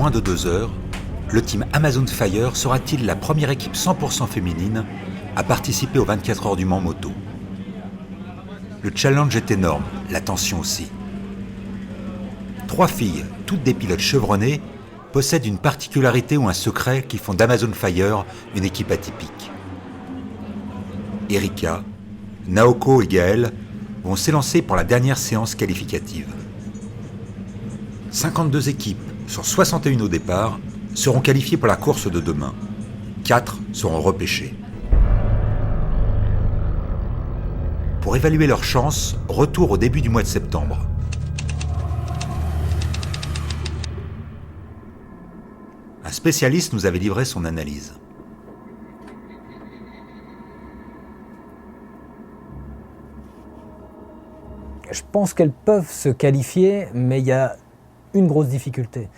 moins de 2 heures, le team Amazon Fire sera-t-il la première équipe 100% féminine à participer aux 24 heures du Mans moto? Le challenge est énorme, la tension aussi. 3 filles, toutes des pilotes chevronnés, possèdent une particularité ou un secret qui font d'Amazon Fire une équipe atypique. Erika, Naoko et Gaëlle vont s'élancer pour la dernière séance qualificative. 52 équipes sur 61 au départ seront qualifiées pour la course de demain. 4 seront repêchées. Pour évaluer leurs chances, retour au début du mois de septembre. Un spécialiste nous avait livré son analyse. Je pense qu'elles peuvent se qualifier, mais il y a une grosse difficulté.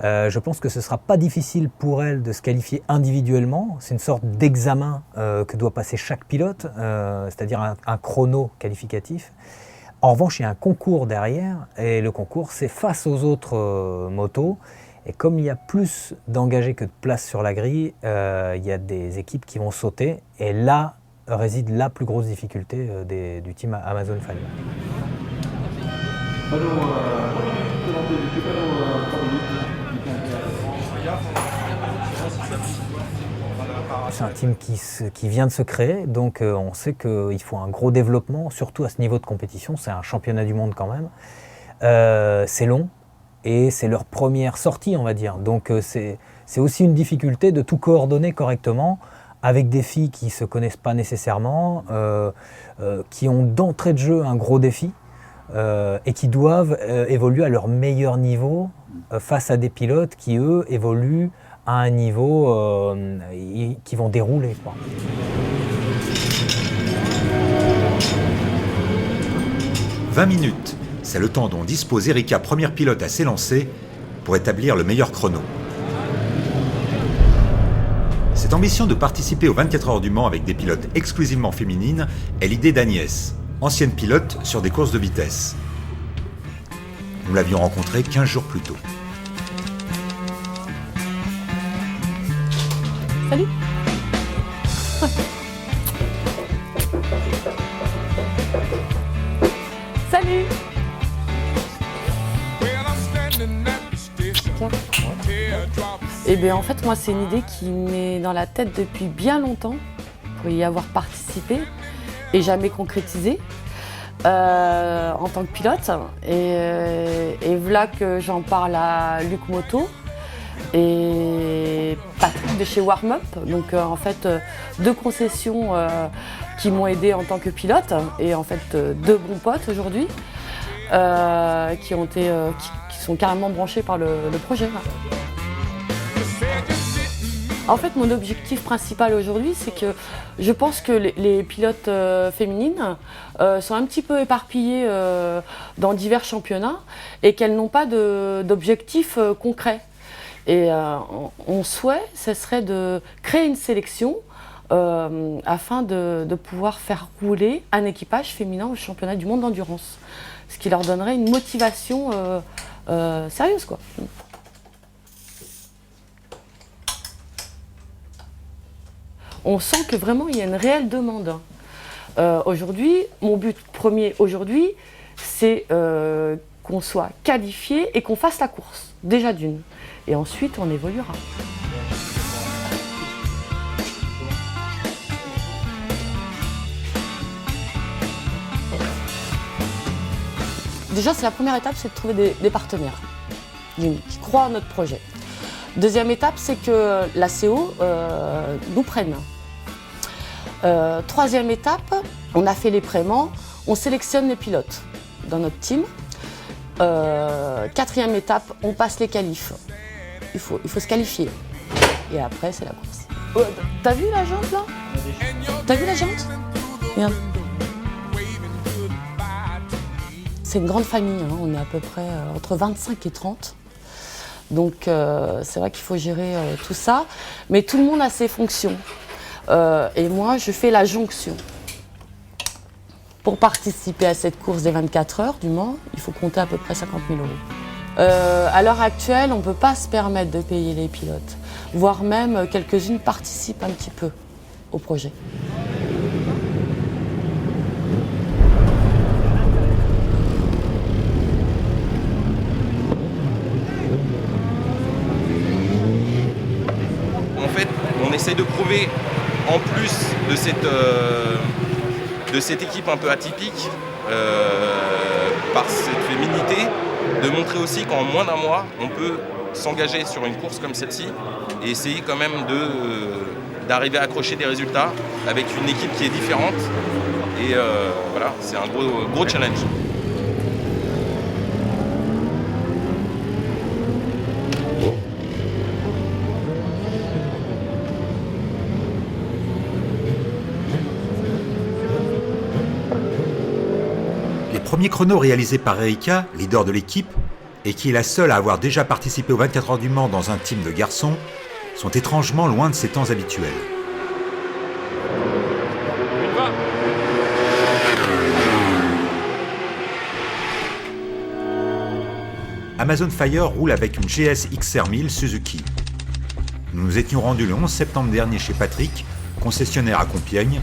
Je pense que ce ne sera pas difficile pour elles de se qualifier individuellement. C'est une sorte d'examen que doit passer chaque pilote, c'est-à-dire un chrono qualificatif. En revanche, il y a un concours derrière, et le concours, c'est face aux autres motos. Et comme il y a plus d'engagés que de places sur la grille, il y a des équipes qui vont sauter. Et là réside la plus grosse difficulté du team Amazon Fire. C'est un team qui vient de se créer, donc on sait qu'il faut un gros développement, surtout à ce niveau de compétition. C'est un championnat du monde quand même. C'est long et c'est leur première sortie, on va dire. Donc c'est aussi une difficulté de tout coordonner correctement avec des filles qui ne se connaissent pas nécessairement, qui ont d'entrée de jeu un gros défi et qui doivent évoluer à leur meilleur niveau face à des pilotes qui, eux, évoluent à un niveau qui vont dérouler, quoi. « 20 minutes, c'est le temps dont dispose Erika, première pilote à s'élancer, pour établir le meilleur chrono. Cette ambition de participer aux 24 heures du Mans avec des pilotes exclusivement féminines est l'idée d'Agnès, ancienne pilote sur des courses de vitesse. Nous l'avions rencontrée 15 jours plus tôt. Salut. Salut. Et bien en fait moi c'est une idée qui m'est dans la tête depuis bien longtemps pour y avoir participé et jamais concrétisé en tant que pilote et voilà que j'en parle à Luc Moto et Patrick de chez Warm Up, donc en fait 2 concessions qui m'ont aidé en tant que pilote et en fait 2 bons potes aujourd'hui qui sont carrément branchés par le projet. En fait, mon objectif principal aujourd'hui, c'est que je pense que les pilotes féminines sont un petit peu éparpillées dans divers championnats et qu'elles n'ont pas d'objectif concret. Et mon souhait, ce serait de créer une sélection afin de pouvoir faire rouler un équipage féminin au championnat du monde d'endurance. Ce qui leur donnerait une motivation sérieuse, quoi. On sent que vraiment il y a une réelle demande. Aujourd'hui, mon but premier aujourd'hui, c'est qu'on soit qualifié et qu'on fasse la course, déjà d'une. Et ensuite, on évoluera. Déjà, c'est la première étape, c'est de trouver des partenaires qui croient en notre projet. Deuxième étape, c'est que la CO nous prenne. Troisième étape, on a fait les praiements, on sélectionne les pilotes dans notre team. Quatrième étape, on passe les qualifs. Il faut se qualifier. Et après, c'est la course. T'as vu la jante là? T'as vu la jante? Regarde. C'est une grande famille, hein. On est à peu près entre 25 et 30. Donc c'est vrai qu'il faut gérer tout ça. Mais tout le monde a ses fonctions. Et moi, je fais la jonction. Pour participer à cette course des 24 heures du Mans, il faut compter à peu près 50 000 €. À l'heure actuelle, on ne peut pas se permettre de payer les pilotes, voire même quelques-unes participent un petit peu au projet. En fait, on essaye de prouver, en plus de cette équipe un peu atypique, par cette féminité, de montrer aussi qu'en moins d'un mois, on peut s'engager sur une course comme celle-ci et essayer quand même d'arriver à accrocher des résultats avec une équipe qui est différente. Et voilà, c'est un gros challenge. Les premiers chronos réalisés par Erika, leader de l'équipe, et qui est la seule à avoir déjà participé aux 24 heures du Mans dans un team de garçons, sont étrangement loin de ses temps habituels. Amazon Fire roule avec une GS XR 1000 Suzuki. Nous nous étions rendus le 11 septembre dernier chez Patrick, concessionnaire à Compiègne,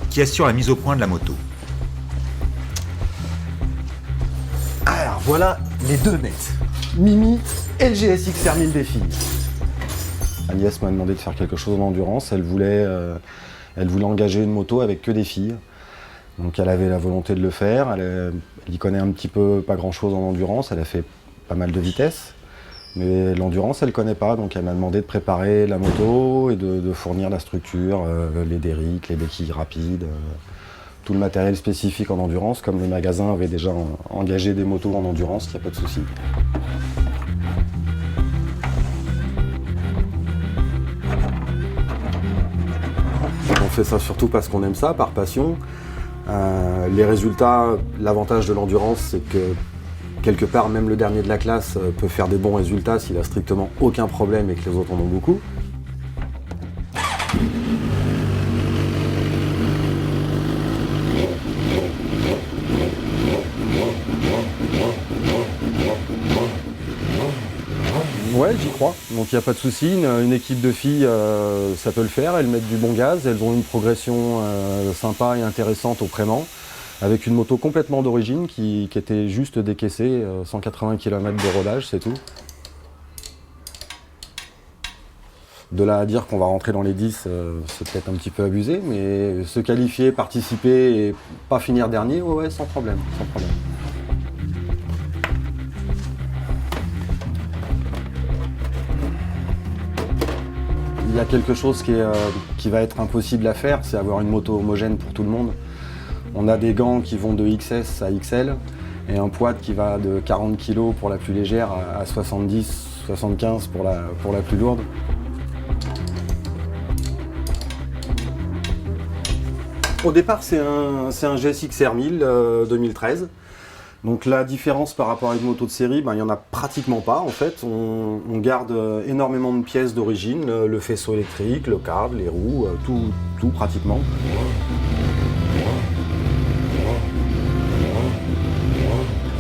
qui assure la mise au point de la moto. Alors voilà les deux nets, Mimi et le GS XR 1000 des filles. Agnès m'a demandé de faire quelque chose en endurance, elle voulait engager une moto avec que des filles. Donc elle avait la volonté de le faire, elle y connaît un petit peu, pas grand chose en endurance, elle a fait pas mal de vitesse. Mais l'endurance, elle ne connaît pas, donc elle m'a demandé de préparer la moto et de fournir la structure, les derricks, les béquilles rapides, tout le matériel spécifique en endurance. Comme le magasin avait déjà engagé des motos en endurance, il n'y a pas de souci. On fait ça surtout parce qu'on aime ça, par passion. Les résultats, l'avantage de l'endurance, c'est que quelque part, même le dernier de la classe peut faire des bons résultats s'il n'a strictement aucun problème et que les autres en ont beaucoup. Ouais, j'y crois. Donc il n'y a pas de souci. Une équipe de filles, ça peut le faire. Elles mettent du bon gaz. Elles ont une progression sympa et intéressante au Prémant, avec une moto complètement d'origine qui était juste décaissée, 180 km de rodage, c'est tout. De là à dire qu'on va rentrer dans les 10, c'est peut-être un petit peu abusé, mais se qualifier, participer et pas finir dernier, ouais, sans problème, sans problème. Il y a quelque chose qui va être impossible à faire, c'est avoir une moto homogène pour tout le monde. On a des gants qui vont de XS à XL et un poids qui va de 40 kg pour la plus légère à 70-75 pour la plus lourde. Au départ, c'est un GS XR 1000 2013. Donc la différence par rapport à une moto de série, il n'y en a pratiquement pas en fait. On garde énormément de pièces d'origine, le faisceau électrique, le câble, les roues, tout pratiquement.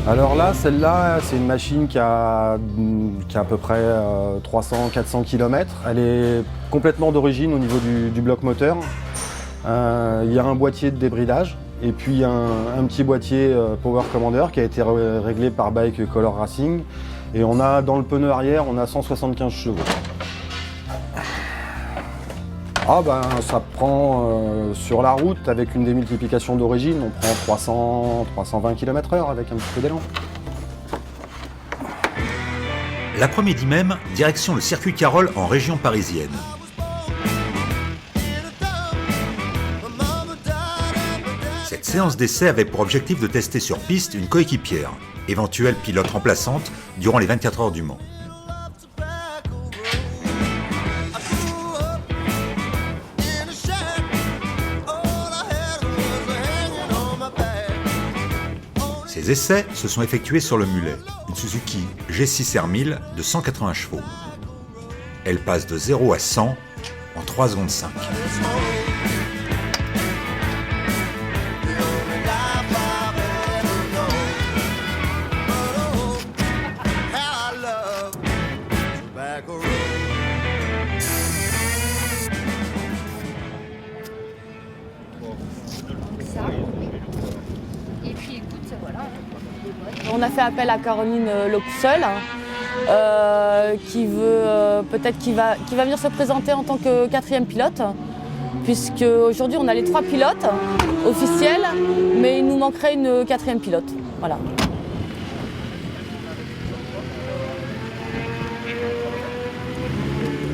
Alors là, celle-là, c'est une machine qui a à peu près 300-400 km. Elle est complètement d'origine au niveau du bloc moteur. Il y a un boîtier de débridage et puis un petit boîtier Power Commander qui a été réglé par Bike Color Racing. Et on a dans le pneu arrière, on a 175 chevaux. Ah ben ça prend sur la route avec une démultiplication d'origine, on prend 320 km/h avec un petit peu d'élan. L'après-midi même, direction le circuit Carole en région parisienne. Cette séance d'essai avait pour objectif de tester sur piste une coéquipière, éventuelle pilote remplaçante durant les 24 heures du Mans. Ces essais se sont effectués sur le mulet, une Suzuki G6 R1000 de 180 chevaux. Elle passe de 0 à 100 en 3 secondes 5. On a fait appel à Caroline Loxel, qui va venir se présenter en tant que 4e pilote, puisque aujourd'hui on a les 3 pilotes officiels, mais il nous manquerait une 4e pilote. Voilà.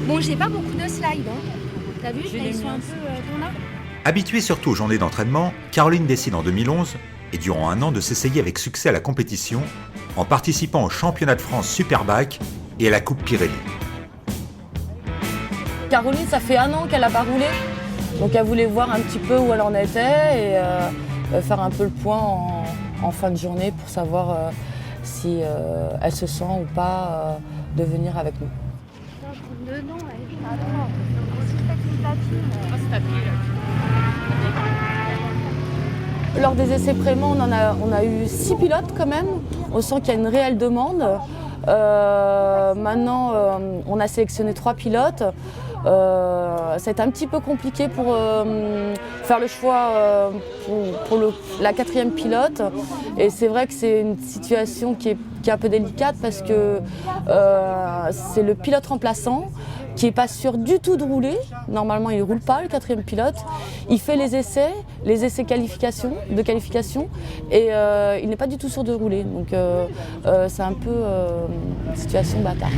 Bon, j'ai pas beaucoup de slides, hein. T'as vu, ils sont un peu tournants. Habituée surtout aux journées d'entraînement, Caroline décide en 2011, et durant un an, de s'essayer avec succès à la compétition en participant au championnat de France Superbike et à la Coupe Pirelli. Caroline, ça fait un an qu'elle n'a pas roulé, donc elle voulait voir un petit peu où elle en était et faire un peu le point en fin de journée pour savoir si elle se sent ou pas de venir avec nous. Dedans, Lors des essais Prémont, on a eu 6 pilotes quand même. On sent qu'il y a une réelle demande. Maintenant, on a sélectionné 3 pilotes. Ça a été un petit peu compliqué pour faire le choix pour la 4e pilote. Et c'est vrai que c'est une situation qui est un peu délicate parce que c'est le pilote remplaçant qui n'est pas sûr du tout de rouler. Normalement, il ne roule pas, le 4e pilote. Il fait les essais de qualification, et il n'est pas du tout sûr de rouler. Donc c'est un peu une situation bâtard.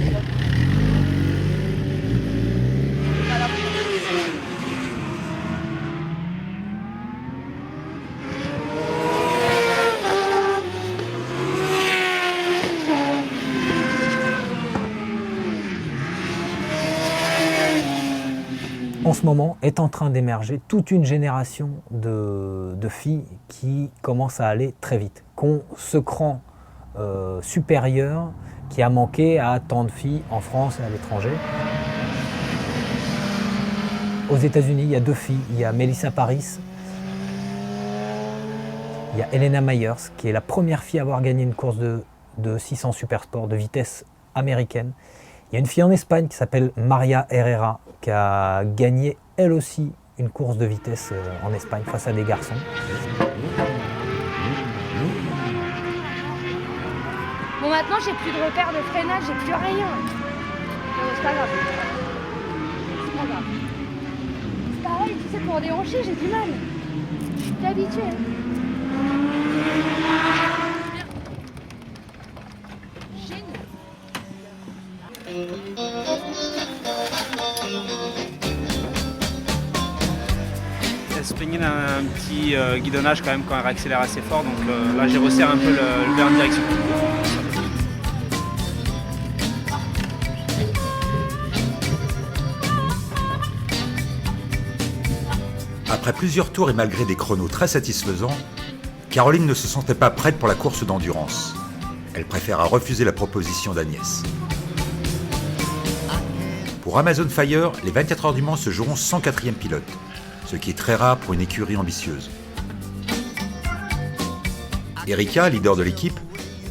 En ce moment est en train d'émerger toute une génération de filles qui commencent à aller très vite, qui ont ce cran supérieur qui a manqué à tant de filles en France et à l'étranger. Aux États-Unis, il y a 2 filles, il y a Melissa Paris, il y a Elena Myers, qui est la première fille à avoir gagné une course de 600 Supersport de vitesse américaine. Il y a une fille en Espagne qui s'appelle Maria Herrera, qui a gagné elle aussi une course de vitesse en Espagne face à des garçons. Bon, maintenant, j'ai plus de repères de freinage, j'ai plus rien. C'est pas grave. C'est pas grave. C'est pareil, tu sais, pour déhancher, j'ai du mal. Je suis plus habituée. Elle se plaignait d'un petit guidonnage quand même quand elle réaccélère assez fort, donc là j'ai resserré un peu le verre en direction. Après plusieurs tours et malgré des chronos très satisfaisants, Caroline ne se sentait pas prête pour la course d'endurance. Elle préféra refuser la proposition d'Agnès. Pour Amazon Fire, les 24 heures du Mans se joueront sans 4e pilote, ce qui est très rare pour une écurie ambitieuse. Erika, leader de l'équipe,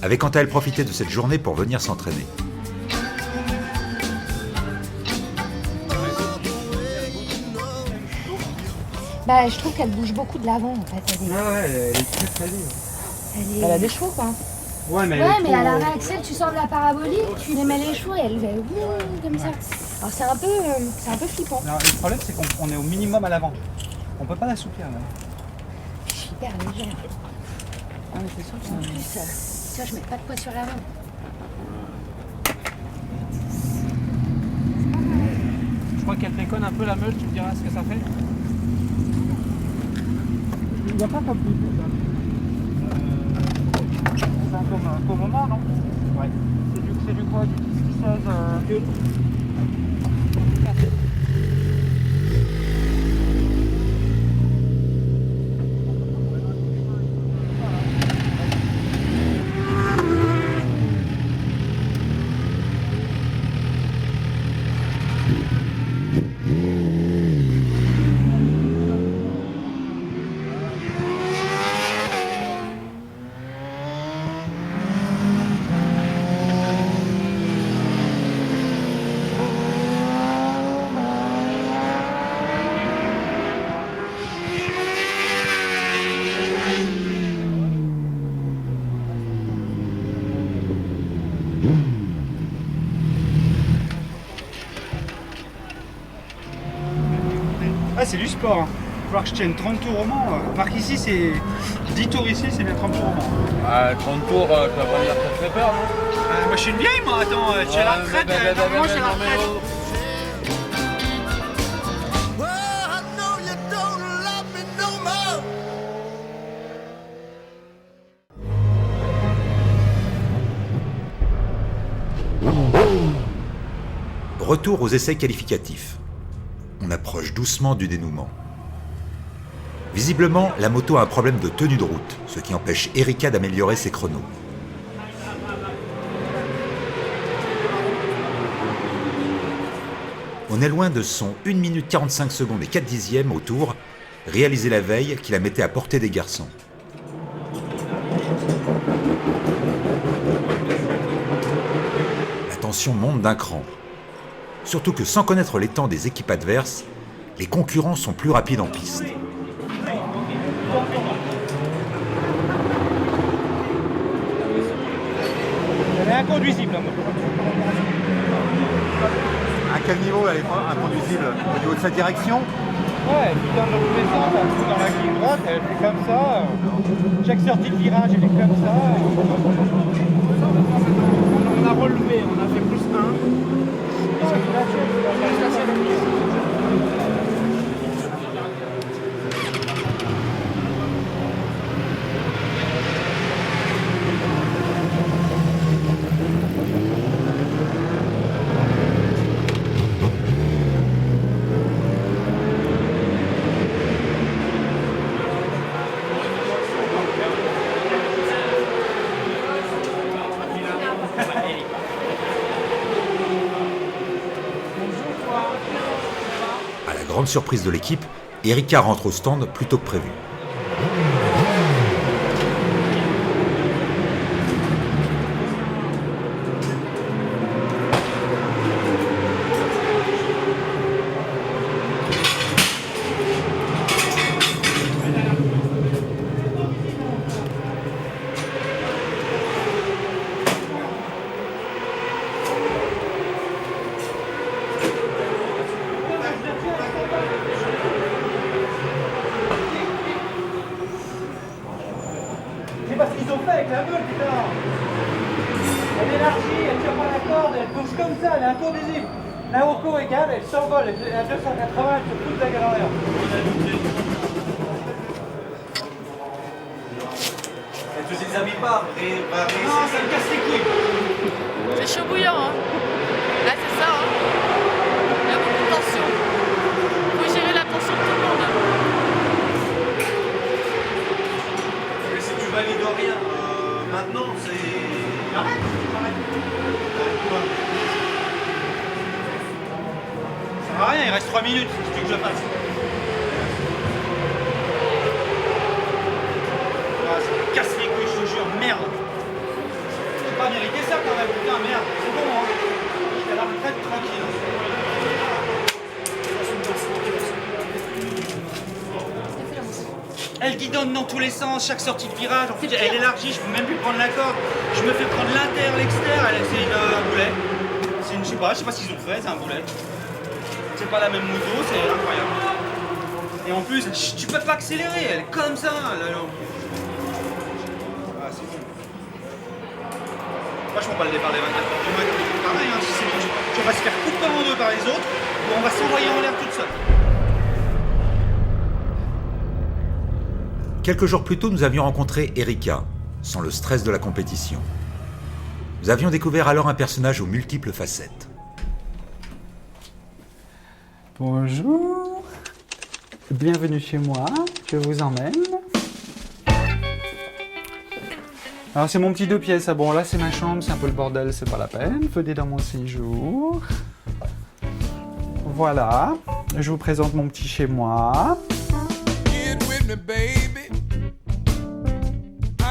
avait quant à elle profité de cette journée pour venir s'entraîner. Bah, je trouve qu'elle bouge beaucoup de l'avant, en fait. Elle est très vive. Elle a des chevaux, quoi. Ouais, mais mais à la réaccel, tu sors de la parabolique, tu les mets les chevaux et elle fait comme ça. Alors c'est un peu flippant. Alors, le problème c'est qu'on est au minimum à l'avant. On peut pas l'assouplir là. Je suis hyper légère. Ah, mais c'est sûr que En plus, tu vois, je mets pas de poids sur l'avant. Je crois qu'elle déconne un peu la meule, tu me diras ce que ça fait. Il n'y a pas comme c'est un peu moment, non? Ouais. C'est du quoi? Du 10-16 Ah, c'est du sport. Hein. Il va falloir que je tienne 30 tours au Mans. Marc, ici, c'est 10 tours ici, c'est bien 30 tours au Mans. 30 tours, ça va pas dire que ça te fait peur, non? Moi, je suis une vieille, moi. Attends, j'ai la retraite. Moi, j'ai la retraite. Retour aux essais qualificatifs. On approche doucement du dénouement. Visiblement, la moto a un problème de tenue de route, ce qui empêche Erika d'améliorer ses chronos. On est loin de son 1 minute 45 secondes et 4 dixièmes au tour, réalisé la veille qui la mettait à portée des garçons. La tension monte d'un cran. Surtout que sans connaître les temps des équipes adverses, les concurrents sont plus rapides en piste. Elle est inconduisible, la moto. À quel niveau elle est inconduisible? Au niveau de sa direction? Ouais, elle tourne dans tous les sens, elle tourne dans la ligne droite, elle fait comme ça. Chaque sortie de virage, elle est comme ça. On a relevé, on a fait plus 1. À la grande surprise de l'équipe, Erika rentre au stand plus tôt que prévu. C'est parce qu'ils ont fait avec la meule, putain. Elle élargit, elle tire pas la corde, elle bouge comme ça, elle est inconduisible. La Rocco égale, elle s'envole, elle est à 280, elle se fout de la gueule en l'air. Elle te déshabille pas, Non, ça me casse les couilles. C'est chaud bouillant, hein. Là, c'est ça, hein. Il y a beaucoup de tension. Il faut gérer la tension de tout le monde. Mais si tu valides rien, maintenant c'est... Arrête. Ça sert à rien, il reste 3 minutes, si tu veux que je fasse. Ah, ça me casse les couilles, je te jure, merde. J'ai pas mérité ça quand même, putain, merde. C'est bon, hein. J'étais à la retraite tranquille. Elle guidonne dans tous les sens, chaque sortie de virage, en fait elle élargit, je peux même plus prendre la corde. Je me fais prendre l'inter, l'exter, c'est un boulet. C'est une, je sais pas ce qu'ils ont fait, c'est un boulet. C'est pas la même moto, c'est incroyable. Et en plus, tu peux pas accélérer, elle est comme ça. Là. Ah, c'est bon. Franchement, pas le départ des 24 heures du match, pareil, hein, si c'est bon, tu vas se faire couper en deux par les autres, ou on va s'envoyer en l'air toute seule. Quelques jours plus tôt, nous avions rencontré Erika, sans le stress de la compétition. Nous avions découvert alors un personnage aux multiples facettes. Bonjour, bienvenue chez moi, je vous emmène. Alors c'est mon petit 2 pièces, ah bon là c'est ma chambre, c'est un peu le bordel, c'est pas la peine, venez dans mon séjour. Voilà, je vous présente mon petit chez moi.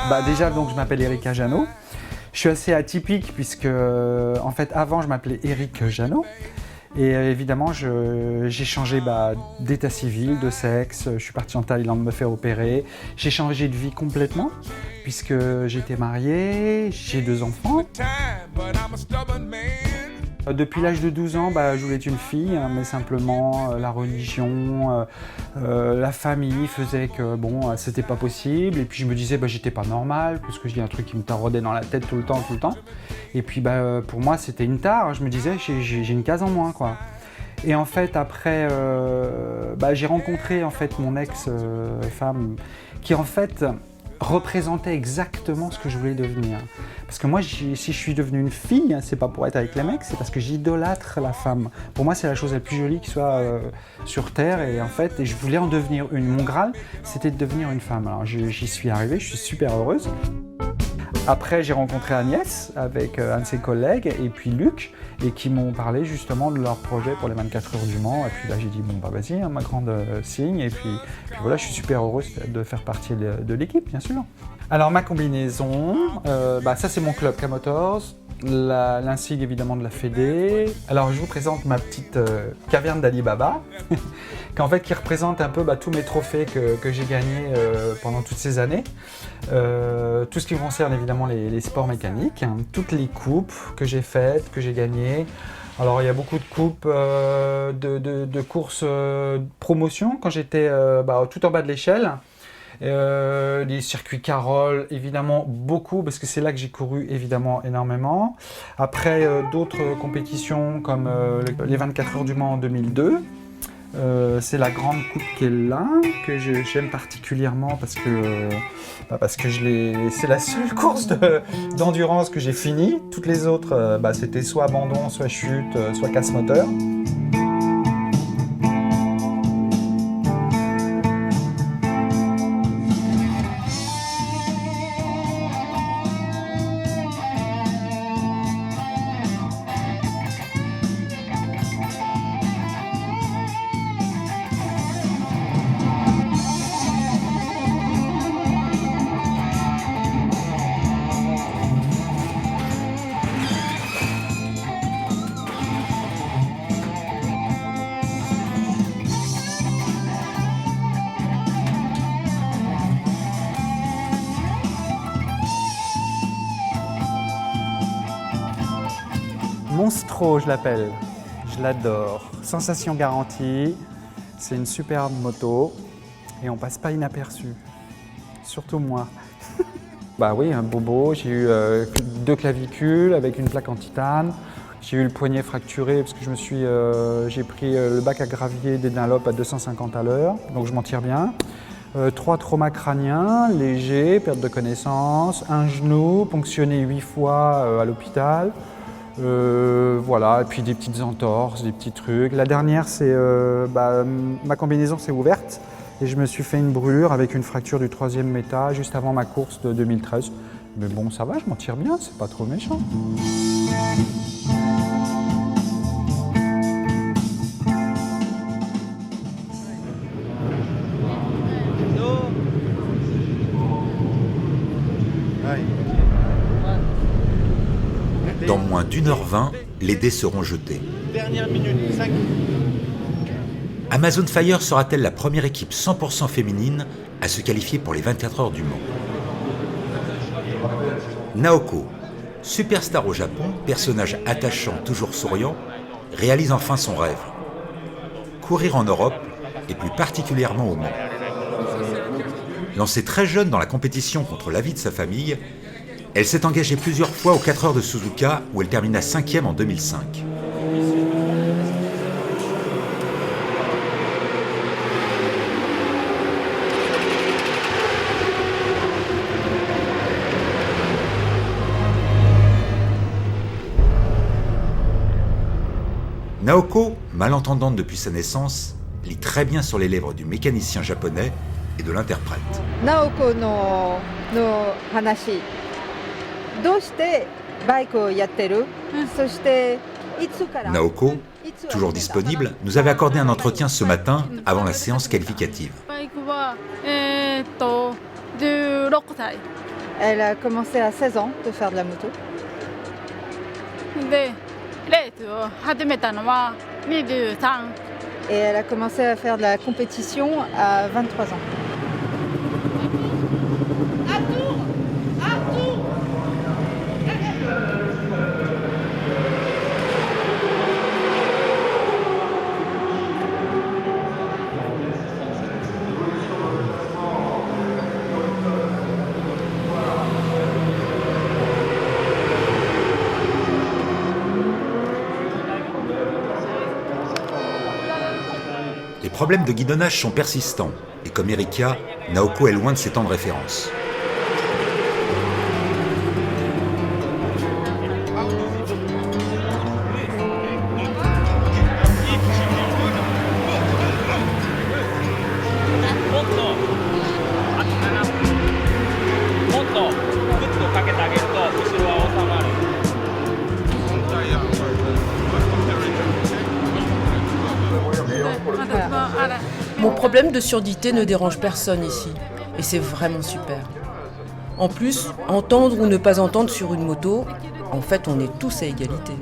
Bah déjà donc je m'appelle Erika Janot. Je suis assez atypique puisque en fait avant je m'appelais Éric Janot Et évidemment, j'ai changé d'état civil, de sexe, je suis parti en Thaïlande me faire opérer. J'ai changé de vie complètement, puisque j'étais marié, j'ai 2 enfants. Depuis l'âge de 12 ans, je voulais être une fille, hein, mais simplement la religion, la famille faisait que c'était pas possible. Et puis je me disais j'étais pas normal, parce que j'ai un truc qui me taraudait dans la tête tout le temps. Et puis pour moi c'était une tare, je me disais j'ai une case en moins quoi. Et en fait après j'ai rencontré en fait mon ex-femme qui en fait représentait exactement ce que je voulais devenir. Parce que moi, si je suis devenue une fille, c'est pas pour être avec les mecs, c'est parce que j'idolâtre la femme. Pour moi, c'est la chose la plus jolie qui soit sur Terre. Et en fait, je voulais en devenir une. Mon Graal, c'était de devenir une femme. Alors j'y suis arrivée, je suis super heureuse. Après, j'ai rencontré Agnès avec un de ses collègues et puis Luc, et qui m'ont parlé justement de leur projet pour les 24 heures du Mans. Et puis là, j'ai dit vas-y, hein, ma grande signe. Et puis voilà, je suis super heureuse de faire partie de l'équipe, bien sûr. Alors ma combinaison, ça c'est mon club K-Motors, l'insigne évidemment de la Fédé. Alors je vous présente ma petite caverne d'Alibaba, qui représente un peu tous mes trophées que j'ai gagnés pendant toutes ces années. Tout ce qui concerne évidemment les sports mécaniques, hein, toutes les coupes que j'ai faites, que j'ai gagnées. Alors il y a beaucoup de coupes de courses promotion quand j'étais tout en bas de l'échelle. Les circuits Carole, évidemment beaucoup, parce que c'est là que j'ai couru évidemment énormément. Après d'autres compétitions comme les 24 heures du Mans en 2002. C'est la grande coupe qui est là, que j'aime particulièrement parce que c'est la seule course d'endurance que j'ai finie. Toutes les autres, c'était soit abandon, soit chute, soit casse-moteur. Monstro, je l'appelle. Je l'adore. Sensation garantie. C'est une superbe moto et on passe pas inaperçu. Surtout moi. Oui, un bobo. J'ai eu 2 clavicules avec une plaque en titane. J'ai eu le poignet fracturé parce que j'ai pris le bac à gravier des Dunlop à 250 à l'heure, donc je m'en tire bien. 3 traumas crâniens, légers, perte de connaissance, un genou ponctionné 8 fois à l'hôpital. Voilà, et puis des petites entorses, des petits trucs. La dernière, c'est ma combinaison s'est ouverte et je me suis fait une brûlure avec une fracture du 3e méta juste avant ma course de 2013. Mais bon, ça va, je m'en tire bien, c'est pas trop méchant. Dans moins d'1h20, les dés seront jetés. Dernière minute, 5. Amazon Fire sera-t-elle la première équipe 100% féminine à se qualifier pour les 24 heures du Mans? Naoko, superstar au Japon, personnage attachant, toujours souriant, réalise enfin son rêve. Courir en Europe, et plus particulièrement au Mans. Lancée très jeune dans la compétition contre l'avis de sa famille, elle s'est engagée plusieurs fois aux 4 heures de Suzuka où elle termina 5e en 2005. Naoko, malentendante depuis sa naissance, lit très bien sur les lèvres du mécanicien japonais et de l'interprète. Naoko no hanashi. Naoko, toujours disponible, nous avait accordé un entretien ce matin avant la séance qualificative. Elle a commencé à 16 ans de faire de la moto. Et elle a commencé à faire de la compétition à 23 ans. Les problèmes de guidonnage sont persistants, et comme Erika, Naoko est loin de ses temps de référence. Mon problème de surdité ne dérange personne ici, et c'est vraiment super. En plus, entendre ou ne pas entendre sur une moto, en fait on est tous à égalité.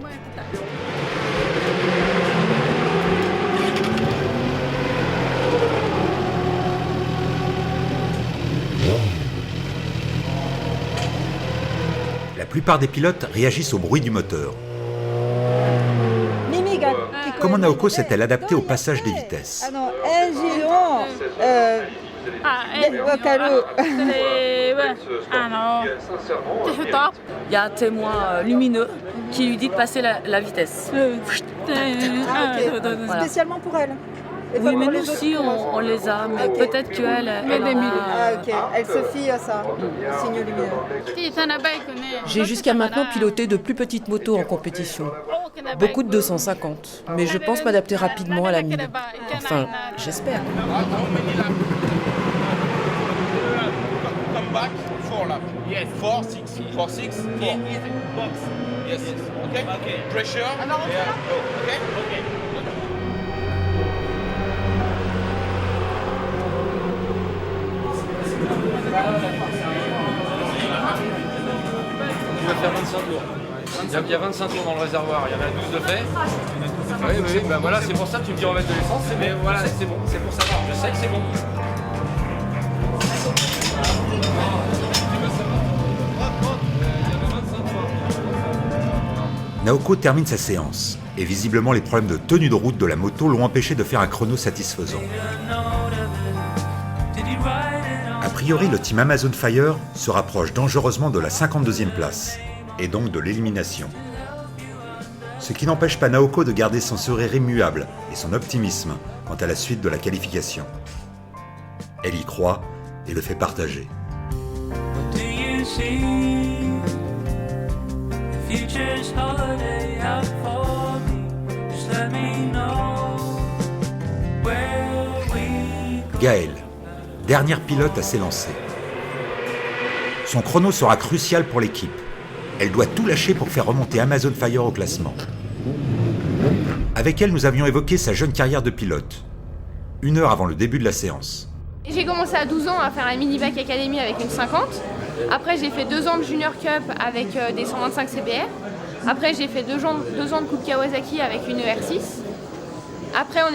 La plupart des pilotes réagissent au bruit du moteur. Comment Naoko s'est-elle adaptée au passage des vitesses? Il y a un témoin lumineux qui lui dit de passer la vitesse. Voilà. Spécialement pour elle. Oui, mais nous aussi, on les a, mais peut-être qu'elle a... Elle se fie à ça, signe lumineux. J'ai jusqu'à maintenant piloté de plus petites motos en compétition. Beaucoup de 250, mais je pense m'adapter rapidement à la 1000. Enfin, j'espère. Come back, 4 laps. Yes. 4, 6. 4, 6. 4. Box. Yes. Okay. Pressure. Yeah. Go. Okay. Tu vas faire 25 tours. Il y a 25 tours dans le réservoir, il y en a 12 de fait. Oui, ben voilà, c'est pour ça que tu me dis remettre de l'essence, mais voilà, c'est bon, c'est pour savoir, je sais que c'est bon. Naoko termine sa séance, et visiblement les problèmes de tenue de route de la moto l'ont empêché de faire un chrono satisfaisant. A priori, le team Amazon Fire se rapproche dangereusement de la 52e place, et donc de l'élimination. Ce qui n'empêche pas Naoko de garder son sourire immuable et son optimisme quant à la suite de la qualification. Elle y croit et le fait partager. Gaëlle, dernière pilote à s'élancer. Son chrono sera crucial pour l'équipe. Elle doit tout lâcher pour faire remonter Amazon Fire au classement. Avec elle, nous avions évoqué sa jeune carrière de pilote, 1 heure avant le début de la séance. J'ai commencé à 12 ans à faire la mini-bac academy avec une 50. Après, j'ai fait 2 ans de junior cup avec des 125 CBR. Après, j'ai fait 2 ans de coupe Kawasaki avec une ER6. Après, on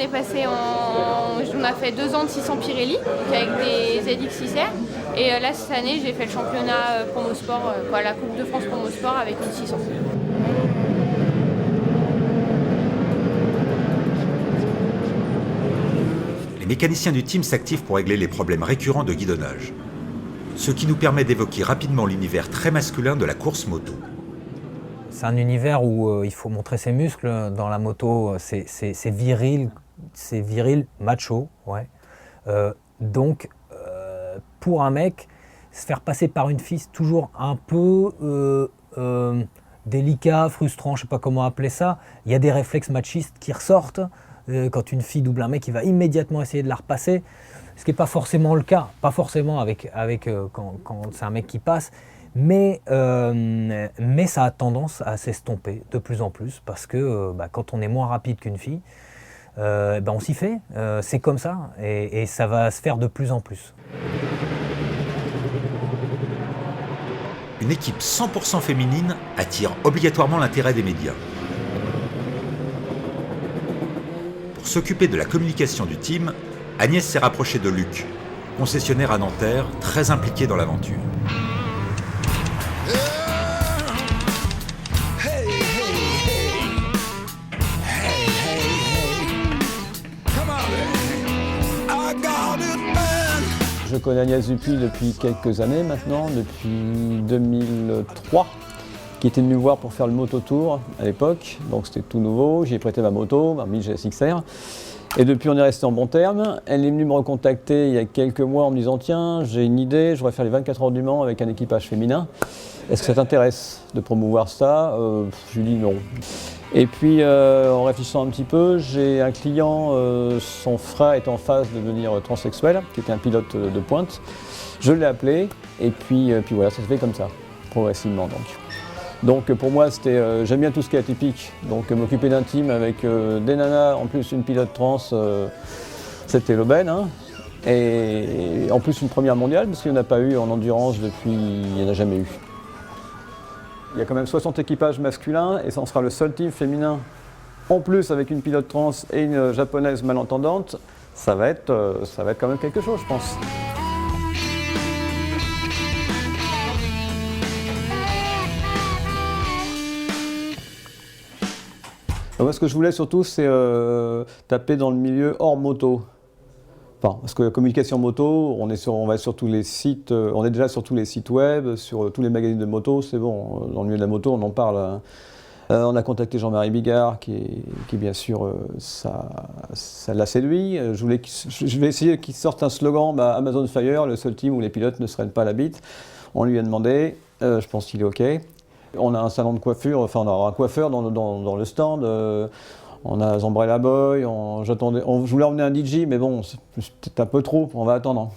a fait 2 ans de 600 Pirelli avec des ZX6R. Et là, cette année, j'ai fait le championnat Promosport, la Coupe de France Promosport avec une 600. Les mécaniciens du team s'activent pour régler les problèmes récurrents de guidonnage. Ce qui nous permet d'évoquer rapidement l'univers très masculin de la course moto. C'est un univers où il faut montrer ses muscles dans la moto, c'est viril, macho, ouais. Donc, pour un mec, se faire passer par une fille, c'est toujours un peu délicat, frustrant, je ne sais pas comment appeler ça. Il y a des réflexes machistes qui ressortent. Quand une fille double un mec, il va immédiatement essayer de la repasser. Ce qui n'est pas forcément le cas, pas forcément quand c'est un mec qui passe. Mais ça a tendance à s'estomper de plus en plus parce que quand on est moins rapide qu'une fille, on s'y fait, c'est comme ça et ça va se faire de plus en plus. Une équipe 100% féminine attire obligatoirement l'intérêt des médias. Pour s'occuper de la communication du team, Agnès s'est rapprochée de Luc, concessionnaire à Nanterre, très impliqué dans l'aventure. Je connais Agnès Dupuis depuis quelques années maintenant, depuis 2003, qui était venue me voir pour faire le moto-tour à l'époque, donc c'était tout nouveau, j'ai prêté ma moto, ma 1000 GSX-R, et depuis on est resté en bons termes. Elle est venue me recontacter il y a quelques mois en me disant « Tiens, j'ai une idée, je voudrais faire les 24 heures du Mans avec un équipage féminin, est-ce que ça t'intéresse de promouvoir ça ?» Je lui dis non. Et puis en réfléchissant un petit peu, j'ai un client, son frère est en phase de devenir transsexuel, qui était un pilote de pointe. Je l'ai appelé et puis voilà, ça se fait comme ça, progressivement donc pour moi, j'aime bien tout ce qui est atypique, donc m'occuper d'un team avec des nanas, en plus une pilote trans, c'était l'aubaine, hein. Et en plus une première mondiale, parce qu'il n'y en a pas eu en endurance depuis, il n'y en a jamais eu. Il y a quand même 60 équipages masculins et ça en sera le seul team féminin, en plus avec une pilote trans et une japonaise malentendante, ça va être quand même quelque chose, je pense. Moi, ce que je voulais surtout, c'est taper dans le milieu hors moto. Enfin, parce que la communication moto, on va sur tous les sites, on est déjà sur tous les sites web, sur tous les magazines de moto, c'est bon, dans le milieu de la moto, on en parle. On a contacté Jean-Marie Bigard, qui bien sûr, ça l'a séduit. Je vais essayer qu'il sorte un slogan, Amazon Fire, le seul team où les pilotes ne se prennent pas la bite. On lui a demandé, je pense qu'il est OK. On a un salon de coiffure, enfin on aura un coiffeur dans le stand. On a Zambrella Boy, je voulais emmener un DJ, mais bon, c'est peut-être un peu trop, on va attendre.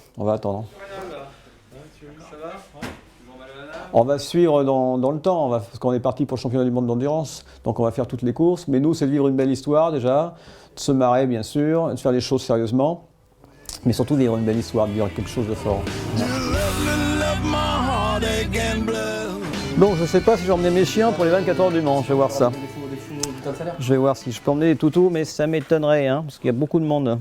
On va suivre dans le temps, parce qu'on est parti pour le championnat du monde d'endurance, donc on va faire toutes les courses, mais nous c'est de vivre une belle histoire déjà, de se marrer bien sûr, de faire les choses sérieusement, mais surtout de vivre une belle histoire, de vivre quelque chose de fort. Bon, je sais pas si je vais emmener mes chiens pour les 24 heures du Mans, je vais voir ça. Je vais voir si je peux emmener les toutous, mais ça m'étonnerait, hein, parce qu'il y a beaucoup de monde.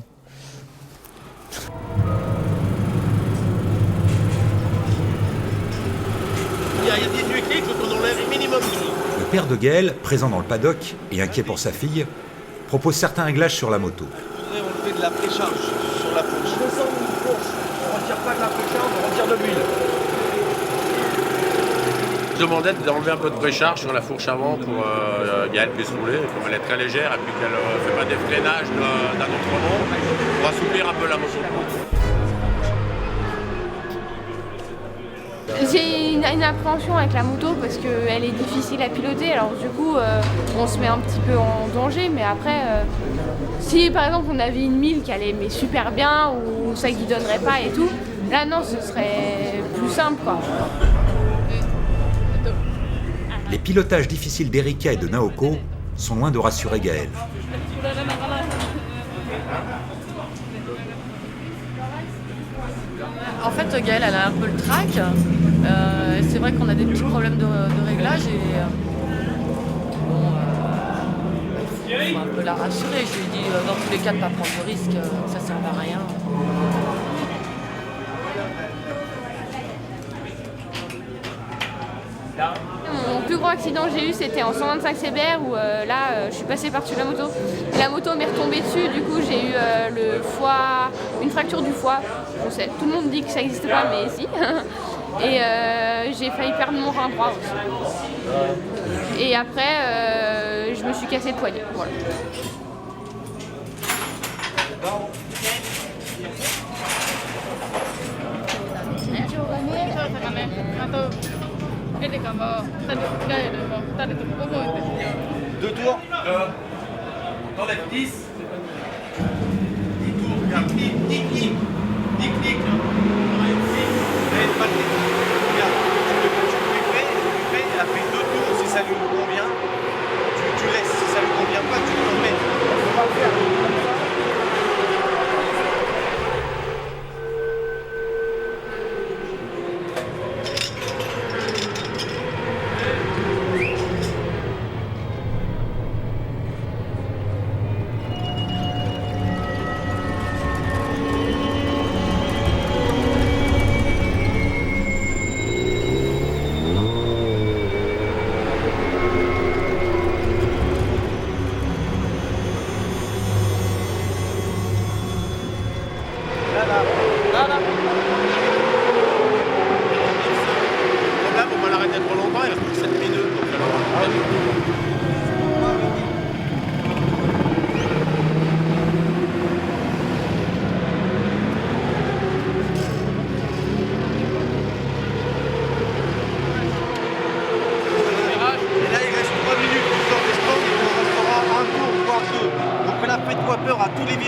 Il y a 18 clics, il faut qu'on enlève minimum 12. Le père de Gaël, présent dans le paddock et inquiet pour sa fille, propose certains réglages sur la moto. On fait de la précharge sur la fourche. Je descends une fourche, on ne retire pas de la précharge, on retire de l'huile. Je demandais d'enlever un peu de précharge sur la fourche avant pour qu'elle puisse rouler, comme elle est très légère et puis qu'elle ne fait pas des freinages d'un autre nom, pour assouplir un peu la moto. J'ai une appréhension avec la moto parce qu'elle est difficile à piloter, alors du coup on se met un petit peu en danger, mais après si par exemple on avait une 1000 qui allait mais super bien ou ça guidonnerait pas et tout, là non, ce serait plus simple quoi. Les pilotages difficiles d'Erika et de Naoko sont loin de rassurer Gaël. En fait, Gaël, elle a un peu le trac. C'est vrai qu'on a des petits problèmes de réglage et il faut un peu la rassurer. Je lui ai dit dans tous les cas de ne pas prendre de risques, ça ne sert à rien. Mon plus gros accident que j'ai eu, c'était en 125 CBR où je suis passée par-dessus la moto. La moto m'est retombée dessus, du coup j'ai eu une fracture du foie. Je sais, tout le monde dit que ça n'existe pas, mais si. Et j'ai failli perdre mon rein droit aussi. Et après, je me suis cassé le poignet. Voilà. Deux tours. T'enlèves 10. 10 tours, regarde, 10 clics. 10 clics. Pas de clic. Regarde, tu lui fais, et après 2 tours, si ça lui convient, tu laisses. Si ça lui convient pas, tu le remets. On va le faire.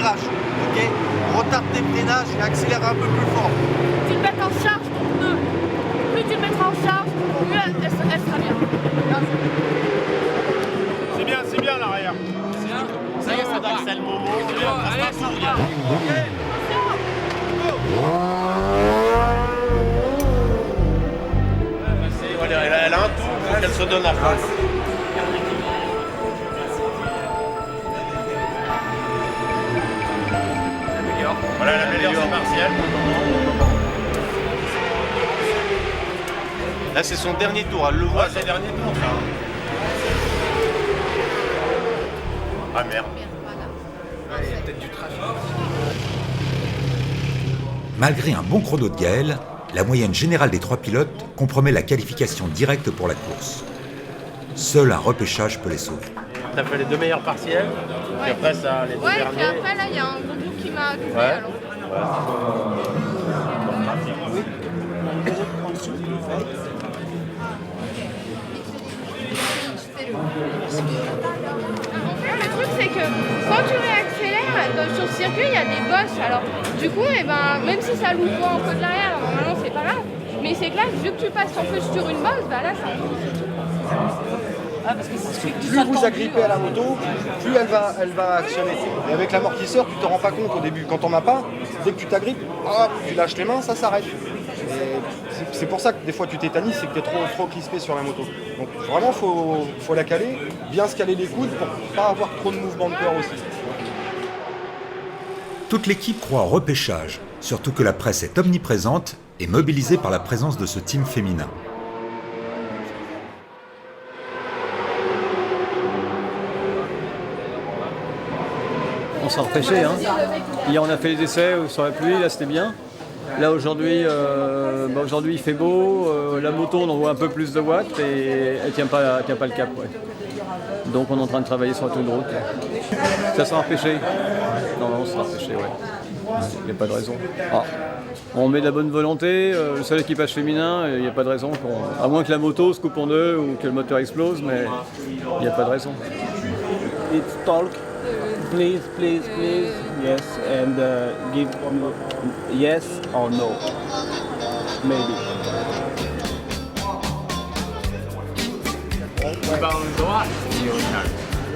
virage. Ok, retarde tes freinages et accélère un peu plus fort. Tu le mets en charge ton pneu. Plus tu le mettras en charge, plus elle sera bien. C'est bien l'arrière. Ça y est, ça part. C'est le moment. Allez, ça part. Elle a un tour, il faut qu'elle se donne à fond. Voilà la meilleure, c'est partiel. Là, c'est son dernier tour, elle le voit, c'est le dernier tour, ça. Ah merde. Il y a peut-être du trafic. Malgré un bon chrono de Gaël, la moyenne générale des 3 pilotes compromet la qualification directe pour la course. Seul un repêchage peut les sauver. T'as fait les 2 meilleurs partiels, puis après ça, les 2 derniers. Ouais, puis après là, il y a un gros groupe qui m'a doublé. Ouais. Alors. En fait, le truc, c'est que quand tu réaccélères, sur le circuit, il y a des bosses. Alors, du coup, même si ça loupe pas en côte de l'arrière, normalement, c'est pas grave. Mais c'est que là, vu que tu passes en plus sur une bosse, bah là, ça. Ah, parce que ça suffit que tu Plus sois vous tendu, agrippez à la moto, plus elle va actionner. Et avec l'amortisseur, tu te rends pas compte au début. Quand on n'a pas, dès que tu t'agrippes, hop, tu lâches les mains, ça s'arrête. C'est pour ça que des fois tu tétanises, c'est que tu es trop crispé sur la moto. Donc vraiment, faut la caler, bien se caler les coudes pour pas avoir trop de mouvement de peur aussi. Toute l'équipe croit au repêchage, surtout que la presse est omniprésente et mobilisée par la présence de ce team féminin. On s'est repêché. Hein. Hier, on a fait les essais sur la pluie, là c'était bien. Là aujourd'hui, il fait beau, la moto on en voit un peu plus de watts et elle tient pas le cap. Ouais. Donc on est en train de travailler sur la tenue de route. Là. Ça sera repêché. Non, ça sera repêché, ouais. Il n'y a pas de raison. Ah, on met de la bonne volonté, le seul équipage féminin, il n'y a pas de raison. À moins que la moto se coupe en deux ou que le moteur explose, mais il n'y a pas de raison. It's talk. Please, please, please, yes, and give yes or no, maybe.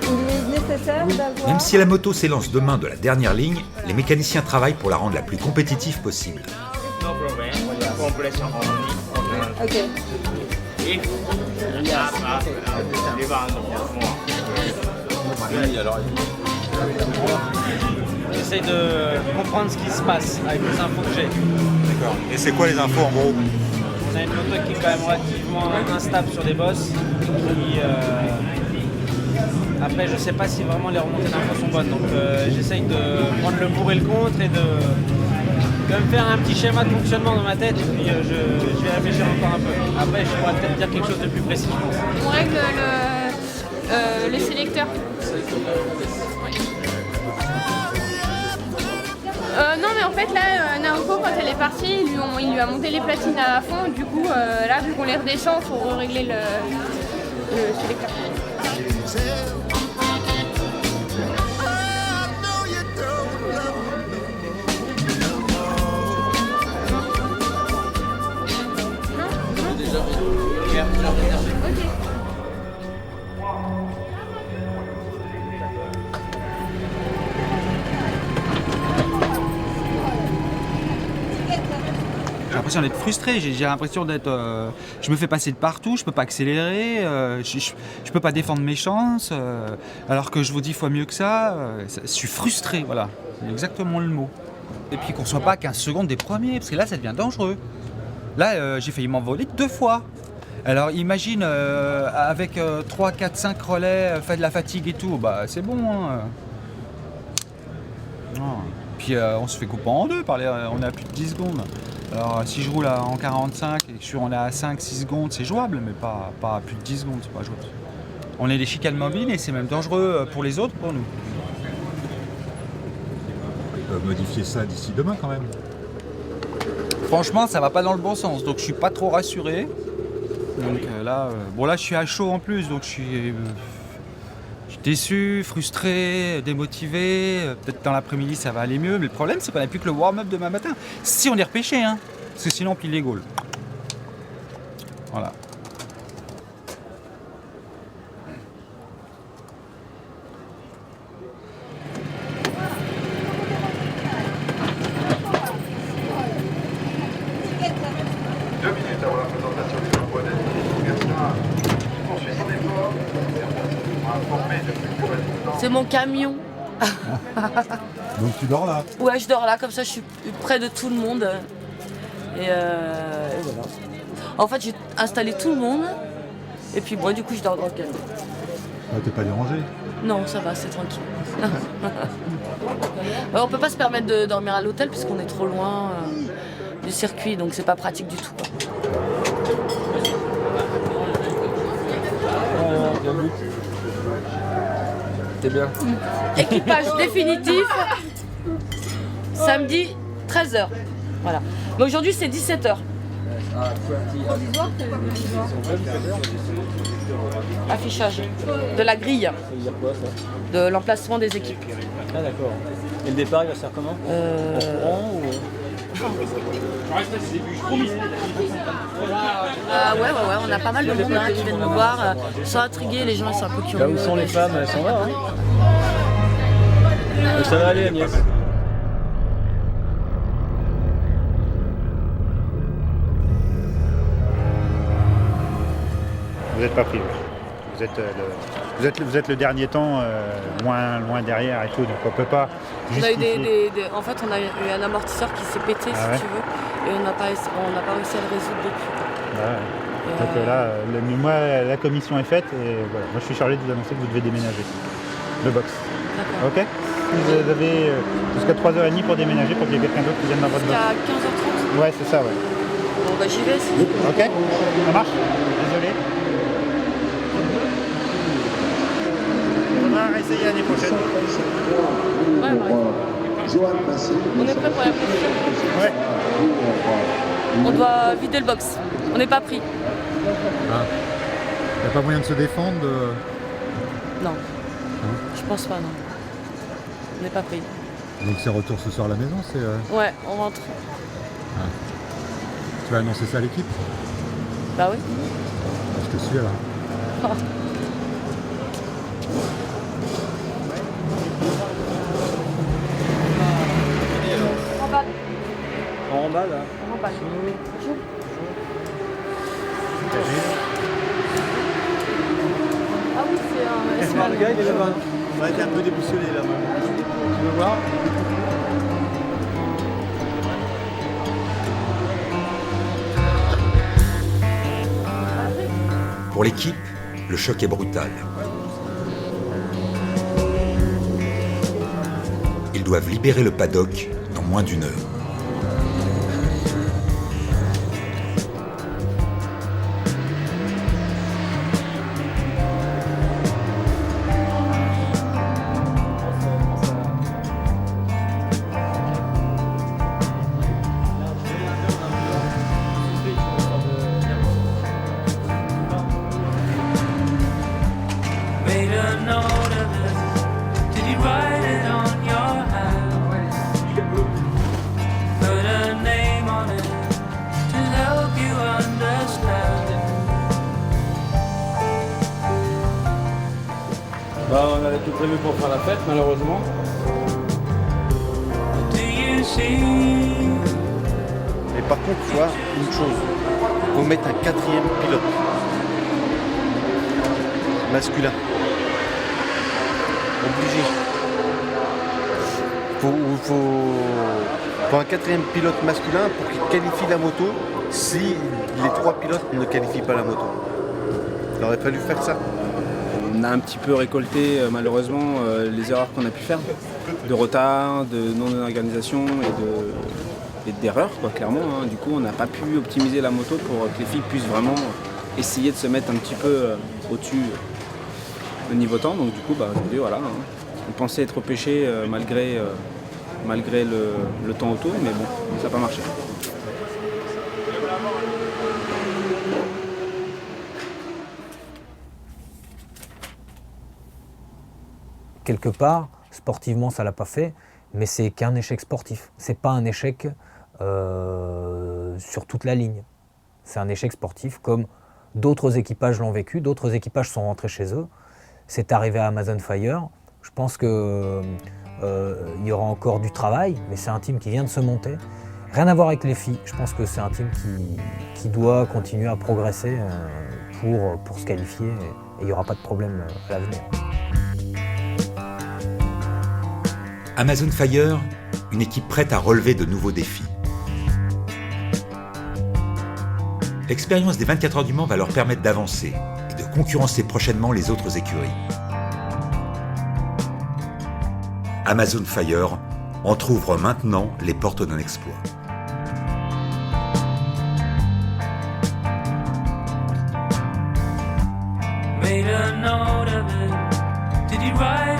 Il est nécessaire d'avoir... Même si la moto s'élance demain de la dernière ligne, les mécaniciens travaillent pour la rendre la plus compétitive possible. No problem. Compression only. Ok. Oui, alors. J'essaie de comprendre ce qui se passe avec les infos que j'ai. D'accord. Et c'est quoi les infos en gros? On a une moto qui est quand même relativement instable sur des bosses. Après, je sais pas si vraiment les remontées d'infos sont bonnes. Donc j'essaye de prendre le pour et le contre et de me faire un petit schéma de fonctionnement dans ma tête. Et puis je vais réfléchir encore un peu. Après, je pourrais peut-être dire quelque chose de plus précis, je pense. On règle le sélecteur. Non mais en fait là Naoko quand elle est partie il lui a monté les platines à fond, du coup là vu qu'on les redescend il faut régler le sélecteur. J'ai l'impression d'être frustré, j'ai l'impression d'être... je me fais passer de partout, je peux pas accélérer, je peux pas défendre mes chances, alors que je vaux 10 fois mieux que ça. Je suis frustré, voilà, c'est exactement le mot. Et puis qu'on soit pas à 15 secondes des premiers, parce que là ça devient dangereux. Là j'ai failli m'envoler 2 fois. Alors imagine, avec 3, 4, 5 relais, fait de la fatigue et tout, bah c'est bon. Hein. Non. Puis on se fait couper en deux, on est à plus de 10 secondes. Alors si je roule en 45 et que on est à 5-6 secondes, c'est jouable, mais pas à plus de 10 secondes, c'est pas jouable. On est des chicanes mobiles et c'est même dangereux pour les autres, pour nous. Ils peuvent modifier ça d'ici demain quand même. Franchement, ça va pas dans le bon sens, donc je suis pas trop rassuré. Donc là je suis à chaud en plus, donc je suis déçu, frustré, démotivé. Peut-être dans l'après-midi ça va aller mieux, mais le problème c'est qu'on n'a plus que le warm-up demain matin. Si on est repêché, hein, parce que sinon on plie les Gaules. Voilà. C'est mon camion. Donc tu dors là? Ouais, je dors là, comme ça je suis près de tout le monde. Et voilà. En fait, j'ai installé tout le monde. Et puis moi, du coup, je dors dans le camion. Ah, t'es pas dérangé? Non, ça va, c'est tranquille. On peut pas se permettre de dormir à l'hôtel puisqu'on est trop loin du circuit, donc c'est pas pratique du tout. T'es bien. Équipage définitif, samedi 13h. Voilà. Mais aujourd'hui c'est 17h. Affichage de la grille. Ça veut dire quoi ça? De l'emplacement des équipes. Ah d'accord. Et le départ il va se faire comment? En courant ou... Ouais, on a pas mal de monde hein, qui viennent nous voir. Ils sont intrigués, les gens ils sont un peu curieux. Là où sont les femmes, elles sont là. Hein. Ça va aller Agnès. Vous n'êtes pas pris. Vous êtes le dernier temps loin derrière et tout, donc on peut pas justifier. En fait, on a eu un amortisseur qui s'est pété, si tu veux, et on n'a pas réussi à le résoudre depuis. Donc là, moi, la commission est faite et voilà. Moi, je suis chargé de vous annoncer que vous devez déménager le box. D'accord. Ok. Vous avez jusqu'à 3h30 pour déménager pour qu'il y ait quelqu'un d'autre qui vienne dans votre box. Jusqu'à 15h30. Ouais, c'est ça, ouais. Bon, bah j'y vais. Ok. Ça marche. Désolé. On va essayer l'année prochaine. Ouais, on est prêt pour la prochaine. Ouais. On doit vider le box. On n'est pas pris. Ah. Y a pas moyen de se défendre Non. Je pense pas, non. On n'est pas pris. Donc c'est retour ce soir à la maison, c'est... Ouais, on rentre. Ah. Tu vas annoncer ça à l'équipe? Bah oui. Je te suis là. En bas là. En bas. Bonjour. Ah oui, c'est un... Le gars il est là-bas. On va être un peu déboussolé là. Tu veux voir? Pour l'équipe, le choc est brutal. Ils doivent libérer le paddock dans moins d'une heure. On avait tout prévu pour faire la fête, malheureusement. Mais par contre, il faut voir une chose. Il faut mettre un 4e pilote. Masculin. Obligé. Faut un 4e pilote masculin pour qu'il qualifie la moto si les 3 pilotes ne qualifient pas la moto. Il aurait fallu faire ça. On a un petit peu récolté malheureusement les erreurs qu'on a pu faire, de retard, de non-organisation et d'erreurs quoi, clairement. Hein. Du coup on n'a pas pu optimiser la moto pour que les filles puissent vraiment essayer de se mettre un petit peu au-dessus au niveau temps. Donc du coup aujourd'hui voilà, hein. On pensait être pêché malgré le temps autour, mais bon, ça n'a pas marché. quelque part, sportivement, ça ne l'a pas fait, mais c'est qu'un échec sportif. Ce n'est pas un échec sur toute la ligne. C'est un échec sportif comme d'autres équipages l'ont vécu, d'autres équipages sont rentrés chez eux. C'est arrivé à Amazon Fire. Je pense qu'il y aura encore du travail, mais c'est un team qui vient de se monter. Rien à voir avec les filles. Je pense que c'est un team qui doit continuer à progresser pour se qualifier et il n'y aura pas de problème à l'avenir. Amazon Fire, une équipe prête à relever de nouveaux défis. L'expérience des 24 heures du Mans va leur permettre d'avancer et de concurrencer prochainement les autres écuries. Amazon Fire entrouvre maintenant les portes d'un exploit. Made a note of it. Did you write